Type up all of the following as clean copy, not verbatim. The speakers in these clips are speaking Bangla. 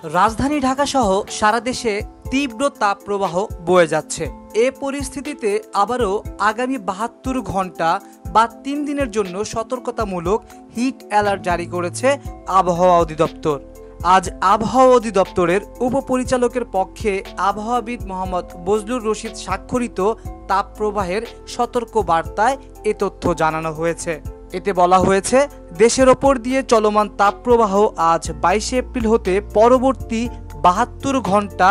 রাজধানী ঢাকা সহ সারা দেশে তীব্র তাপপ্রবাহ বয়ে যাচ্ছে। এ পরিস্থিতিতে আবারও আগামী ৭২ ঘন্টা বা ৩ দিনের জন্য সতর্কতামূলক হিট অ্যালার্ট জারি করেছে আবহাওয়া অধিদপ্তর। আজ আবহাওয়া অধিদপ্তরের উপপরিচালকের পক্ষে আবহাওয়াবিদ মোহাম্মদ বজলুর রশিদ স্বাক্ষরিত তাপপ্রবাহের সতর্ক বার্তায় এ তথ্য জানানো হয়েছে। এতে বলা হয়েছে, দেশের ওপর দিয়ে চলমান তাপপ্রবাহ আজ ২২ এপ্রিল হতে পরবর্তী ৭২ ঘন্টা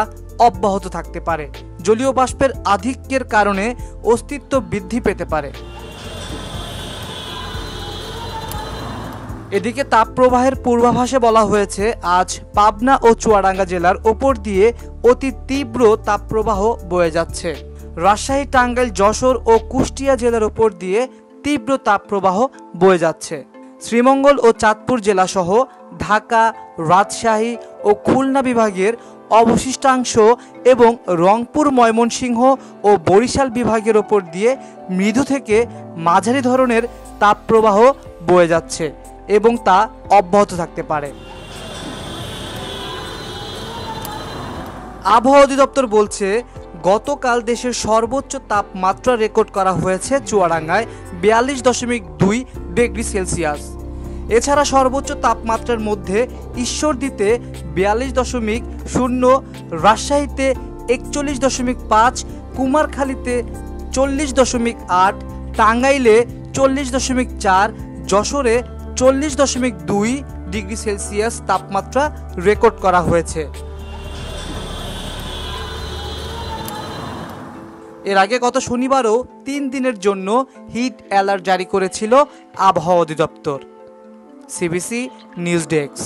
অব্যাহত থাকতে পারে। জলীয় বাষ্পের আধিক্যের কারণে অস্তিত্ব বৃদ্ধি পেতে পারে। এদিকে তাপপ্রবাহের পূর্বাভাসে বলা হয়েছে, আজ পাবনা ও চুয়াডাঙ্গা জেলার ওপর দিয়ে অতি তীব্র তাপপ্রবাহ বয়ে যাচ্ছে। রাজশাহী, টাঙ্গাইল, যশোর ও কুষ্টিয়া জেলার ওপর দিয়ে তীব্র তাপপ্রবাহ বয়ে যাচ্ছে। শ্রীমঙ্গল ও চাঁদপুর জেলাসহ ঢাকা, রাজশাহী ও খুলনা বিভাগের অবশিষ্টাংশ এবং রংপুর, ময়মনসিংহ ও বরিশাল বিভাগের ওপর দিয়ে মৃদু থেকে মাঝারি ধরনের তাপপ্রবাহ বয়ে যাচ্ছে এবং তা অব্যাহত থাকতে পারে। আবহাওয়া অধিদপ্তর বলছে, গতকাল দেশের সর্বোচ্চ তাপমাত্রা রেকর্ড করা হয়েছে চুয়াডাঙ্গায় ৪২.২ ডিগ্রি সেলসিয়াস। এছাড়া সর্বোচ্চ তাপমাত্রার মধ্যে ঈশ্বরদীতে ৪২.০, রাজশাহীতে ৪১.৫, কুমারখালীতে ৪০.৮, টাঙ্গাইলে ৪০.৪, যশোরে ৪০.২ ডিগ্রি সেলসিয়াস তাপমাত্রা রেকর্ড করা হয়েছে। এর আগে গত শনিবারও ৩ দিনের জন্য হিট অ্যালার্ট জারি করেছিল আবহাওয়া অধিদপ্তর। CBC news desk.